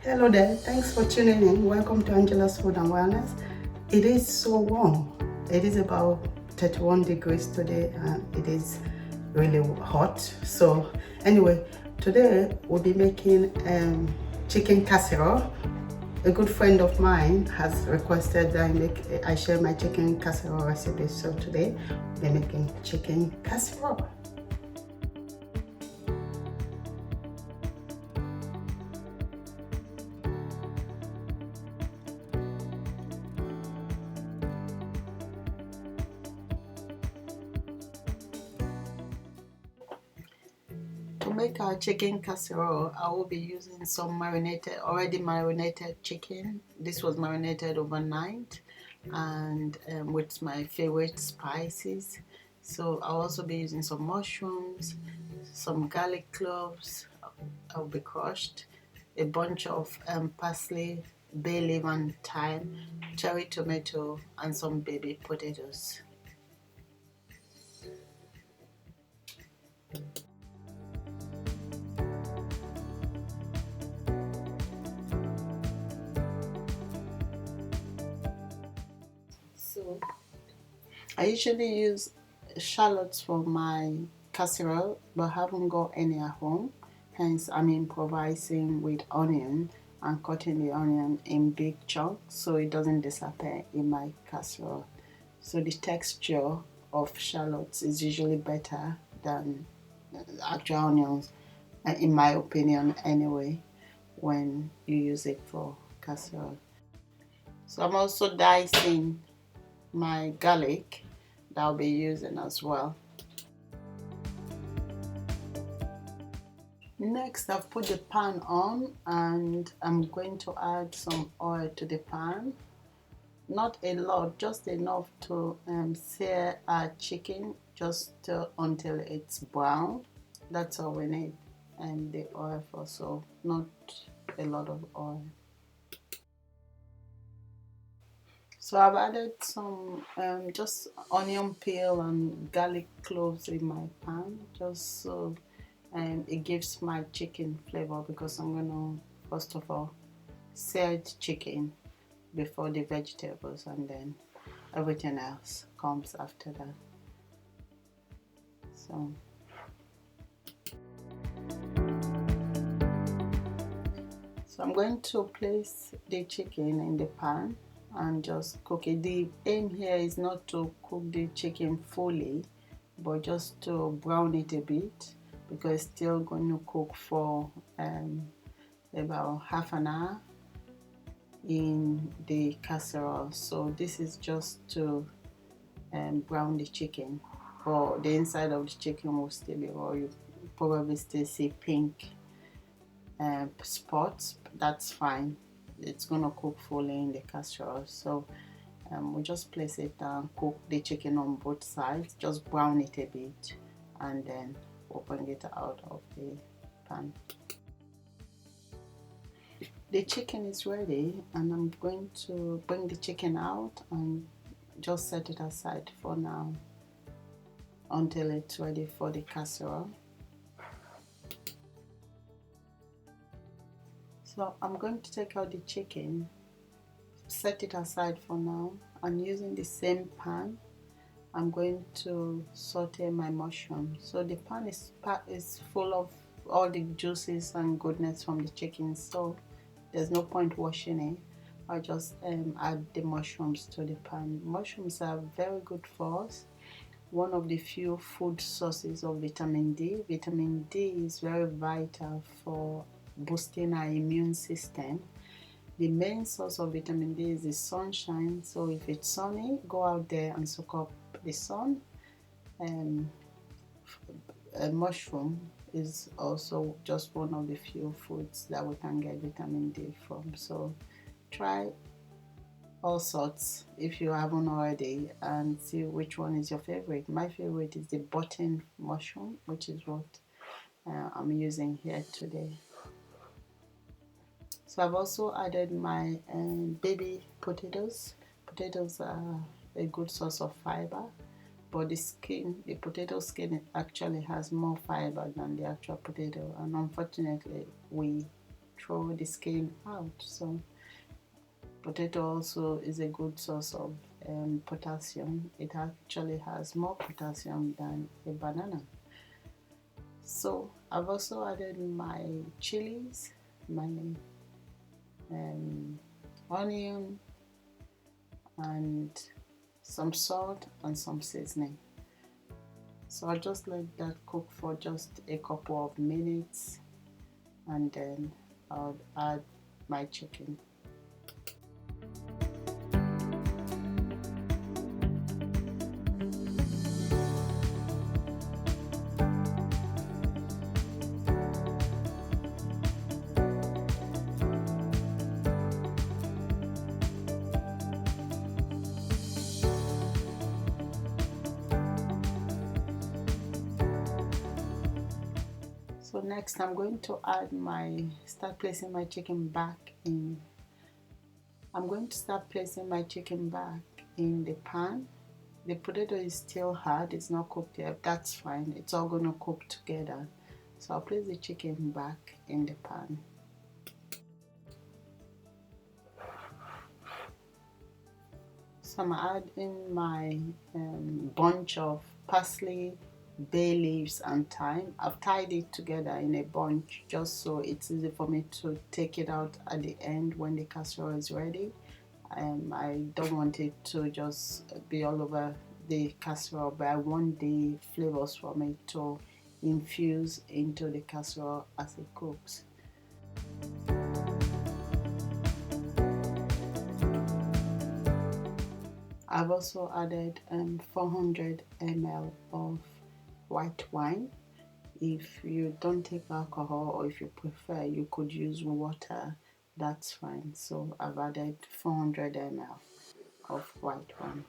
Hello there, thanks for tuning in. Welcome to Angela's Food and Wellness. It is so warm. It is about 31 degrees today and it is really hot. So anyway, today we'll be making chicken casserole. A good friend of mine has requested that I share my chicken casserole recipe. So today we'll be making chicken casserole. To make our chicken casserole, I will be using some already marinated chicken. This was marinated overnight and with my favorite spices. So I'll also be using some mushrooms, some garlic cloves, I'll be crushed, a bunch of parsley, bay leaf and thyme, cherry tomato and some baby potatoes. So I usually use shallots for my casserole, but haven't got any at home. Hence, I'm improvising with onion and cutting the onion in big chunks so it doesn't disappear in my casserole. So the texture of shallots is usually better than actual onions, in my opinion anyway, when you use it for casserole. So I'm also dicing my garlic that I'll be using as well. Next, I've put the pan on and I'm going to add some oil to the pan. Not a lot, just enough to sear our chicken until it's brown. That's all we need and the oil for, so not a lot of oil. So I've added some just onion peel and garlic cloves in my pan, just so it gives my chicken flavor, because I'm gonna first of all sear the chicken before the vegetables, and then everything else comes after that. So I'm going to place the chicken in the pan and just cook it. The aim here is not to cook the chicken fully, but just to brown it a bit, because it's still going to cook for about half an hour in the casserole. So this is just to brown the chicken, or the inside of the chicken will still be raw. You probably still see pink spots. That's fine, it's gonna cook fully in the casserole. So we just place it down, cook the chicken on both sides, just brown it a bit, and then open it out of the pan. The chicken is ready, and I'm going to bring the chicken out and just set it aside for now until it's ready for the casserole. So I'm going to take out the chicken, set it aside for now, and using the same pan I'm going to saute my mushroom. So the pan is full of all the juices and goodness from the chicken, so there's no point washing it. I just add the mushrooms to the pan. Mushrooms are very good for us. One of the few food sources of vitamin D. Vitamin D is very vital for boosting our immune system. The main source of vitamin D is the sunshine, so if it's sunny, go out there and soak up the sun. A mushroom is also just one of the few foods that we can get vitamin D from. So try all sorts if you haven't already, and see which one is your favorite. My favorite is the button mushroom, which is what I'm using here today. So I've also added my baby potatoes. Potatoes are a good source of fiber, but the potato skin actually has more fiber than the actual potato, and unfortunately we throw the skin out. So potato also is a good source of potassium. It actually has more potassium than a banana. So I've also added my chilies, my onion, and some salt and some seasoning. So I'll just let that cook for just a couple of minutes, and then I'll add my chicken. So next I'm going to start placing my chicken back in. I'm going to start placing my chicken back in the pan. The potato is still hard, it's not cooked yet. That's fine, it's all going to cook together. So I'll place the chicken back in the pan. So I'm adding my bunch of parsley, bay leaves and thyme. I've tied it together in a bunch just so it's easy for me to take it out at the end when the casserole is ready. I don't want it to just be all over the casserole, but I want the flavors from it to infuse into the casserole as it cooks. I've also added 400 ml of white wine. If you don't take alcohol, or if you prefer, you could use water, that's fine. So I've added 400 ml of white wine.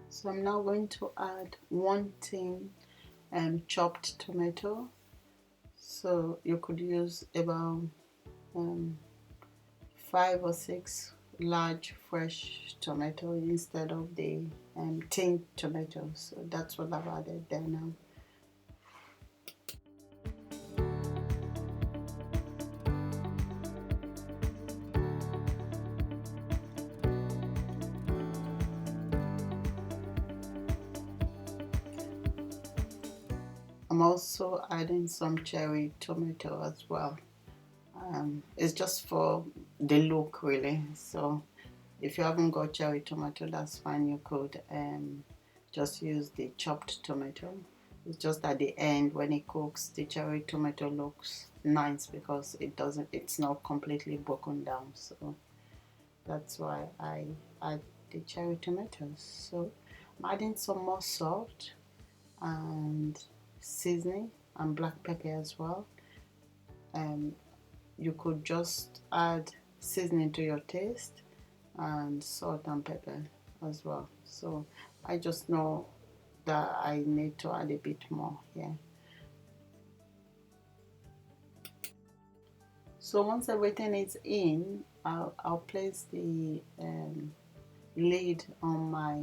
So I'm now going to add 1 tin chopped tomato. So you could use about 5 or 6 large fresh tomato instead of the tin tomatoes. So that's what I've added there now. I'm also adding some cherry tomato as well. It's just for the look really. So if you haven't got cherry tomato, that's fine. You could just use the chopped tomato. It's just at the end when it cooks, the cherry tomato looks nice because it's not completely broken down. So that's why I add the cherry tomatoes. So I'm adding some more salt and seasoning and black pepper as well. You could just add seasoning to your taste and salt and pepper as well. So I just know that I need to add a bit more here. So once everything is in, I'll place the lid on my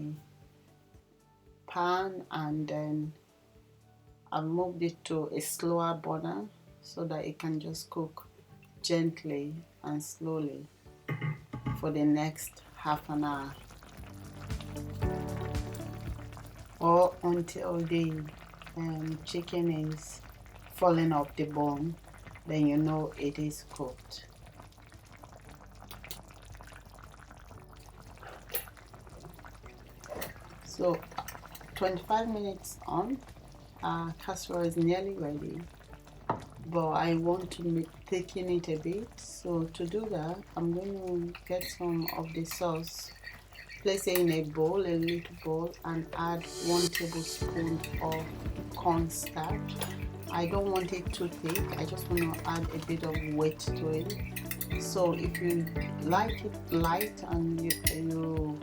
pan, and then I've moved it to a slower burner so that it can just cook gently and slowly for the next half an hour, or until the chicken is falling off the bone. Then you know it is cooked. So 25 minutes on, our casserole is nearly ready, but I want to thicken it a bit. So to do that, I'm going to get some of the sauce, place it in a bowl, a little bowl, and add 1 tablespoon of cornstarch. I don't want it too thick, I just want to add a bit of weight to it. So if you like it light and you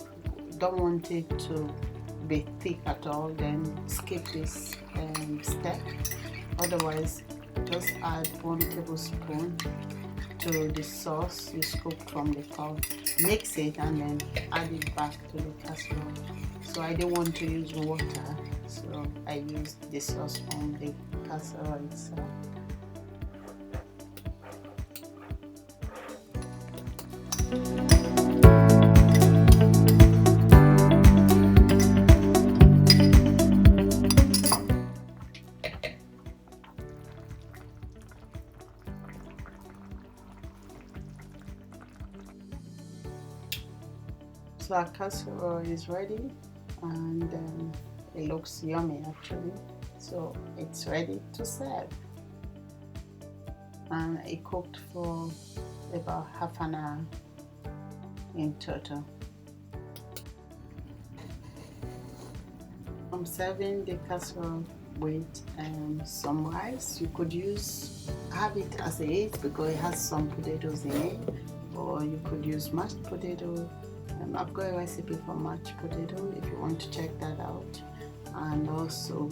don't want it to be thick at all, then skip this step. Otherwise, just add 1 tablespoon to the sauce you scooped from the pot, mix it, and then add it back to the casserole. So I didn't want to use water, so I used the sauce from the casserole itself. So our casserole is ready, and it looks yummy actually. So it's ready to serve, and it cooked for about half an hour in total. I'm serving the casserole with some rice. You could have it as it is because it has some potatoes in it, or you could use mashed potato. I've got a recipe for mashed potato if you want to check that out, and also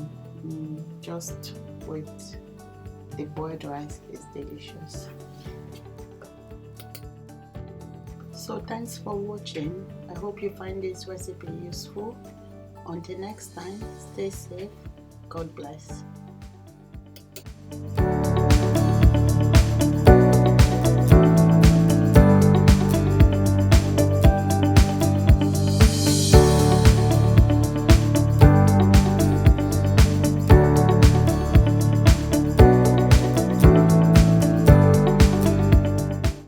just with the boiled rice is delicious. So thanks for watching. I hope you find this recipe useful. Until next time, stay safe. God bless.